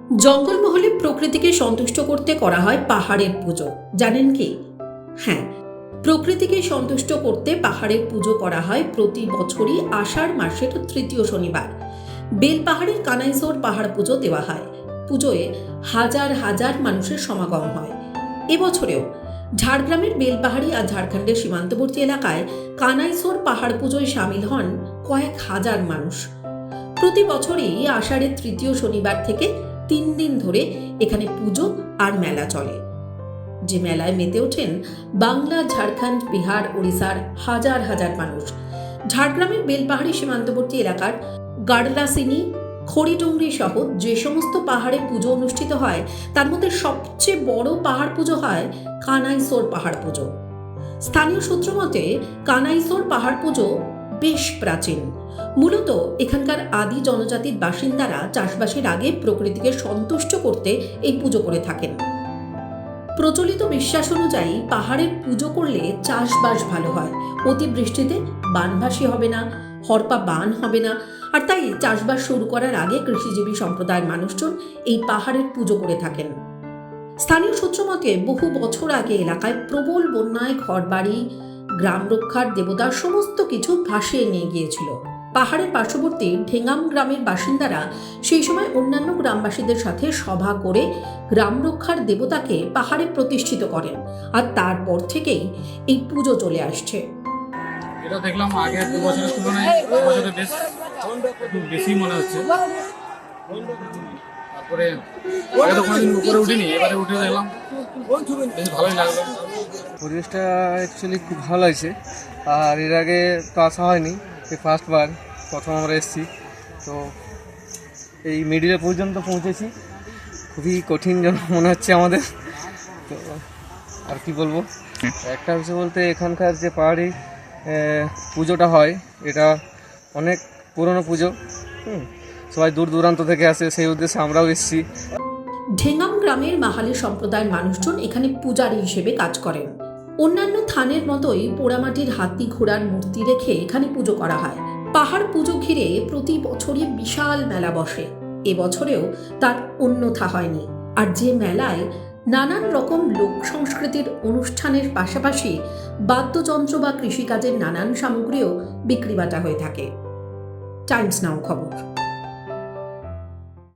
জঙ্গলমহলে প্রকৃতিকে সন্তুষ্ট করতে করা হয় পাহাড়ের পুজো। জানেন কি? হ্যাঁ, প্রকৃতিকে সন্তুষ্ট করতে পাহাড়ের পুজো করা হয় প্রতি বছরই আষাঢ় মাসের তৃতীয় শনিবার। বেলপাহাড়ের কানাইসোর পাহাড় পুজো দেওয়া হয়। পুজোয় হাজার হাজার মানুষের সমাগম হয়। এবছরেও ঝাড়গ্রামের বেলপাহাড়ি আর ঝাড়খণ্ডের সীমান্তবর্তী এলাকায় কানাইসোর পাহাড় পুজোয় সামিল হন কয়েক হাজার মানুষ। প্রতি বছরই আষাঢ়ের তৃতীয় শনিবার থেকে 3 দিন ধরে এখানে পুজো আর মেলা চলে, যে মেলায় মেতে ওঠেন বাংলা, ঝাড়খণ্ড, বিহার, ওড়িশার হাজার হাজার মানুষ। ঝাড়গ্রামের বেলপাহাড়ি সীমান্তবর্তী এলাকার গাড়লাসিনি, খড়িডুংরি সহ যে সমস্ত পাহাড়ে পুজো অনুষ্ঠিত হয় তার মধ্যে সবচেয়ে বড় পাহাড় পুজো হয় কানাইসোর পাহাড় পুজো। স্থানীয় সূত্র মতে কানাইসোর পাহাড় পুজো বেশ প্রাচীন। মূলত এখানকার আদি জনজাতির বাসিন্দারা চাষবাসের আগে প্রকৃতিকে সন্তুষ্ট করতে এই পুজো করে থাকেন। প্রচলিত বিশ্বাস অনুযায়ী পাহাড়ের পুজো করলে চাষবাস ভালো হয়, অতিবৃষ্টিতে বানভাসী হবে না, হরপা বান হবে না। আর তাই চাষবাস শুরু করার আগে কৃষিজীবী সম্প্রদায়ের মানুষজন এই পাহাড়ের পুজো করে থাকেন। স্থানীয় সূত্র মতে বহু বছর আগে এলাকায় প্রবল বন্যায় ঘরবাড়ি, গ্রাম রক্ষার দেবতার সমস্ত কিছু ভাসিয়ে নিয়ে গিয়েছিল। পাহাড়ের পার্শ্ববর্তী ঢেঙ্গাম গ্রামের বাসিন্দারা সেই সময় অন্যান্য গ্রামবাসীদের সাথে সভা করে গ্রাম রক্ষার দেবতাকে পাহাড়ে প্রতিষ্ঠিত করেন, আর তারপর থেকেই এই পুজো চলে আসছে। এটা দেখলাম আগে 2 বছরের তুলনায় বছরে বেশ একটু বেশি মনে হচ্ছে। তারপরে আগে তো কোনোদিন উপরে উঠিনি, এবারে উঠে দেখলাম বেশ ভালোই লাগলো। পরিবেশটা অ্যাকচুয়ালি খুব ভালো লাগছে। আর এর আগে তো আসা হয়নি, এই ফার্স্টবার প্রথম আমরা এসেছি। তো এই মিডিলে পর্যন্ত পৌঁছেছি, খুবই কঠিন মনে হচ্ছে আমাদের। তো আর কি বলবো, একটা বিষয় বলতে এখানকার যে পাহাড়ি পুজোটা হয় এটা অনেক পুরনো পুজো। সবাই দূর দূরান্ত থেকে আসে, সেই উদ্দেশ্যে আমরাও এসেছি। ঢেঙ্গাম গ্রামের মাহালি সম্প্রদায়ের মানুষজন এখানে পূজারী হিসেবে কাজ করেন। অন্যান্য থানের মতোই পোড়ামাটির হাতি ঘোড়ার মূর্তি রেখে এখানে পুজো করা হয়। পাহাড় পুজো ঘিরে প্রতি বছরই বিশাল মেলা বসে। এবছরেও তার অন্যথা হয়নি। আর যে মেলায় নানান রকম লোক সংস্কৃতির অনুষ্ঠানের পাশাপাশি বাদ্যযন্ত্র বা কৃষিকাজের নানান সামগ্রীও বিক্রিবাটা হয়ে থাকে। টাইমস নাও খবর।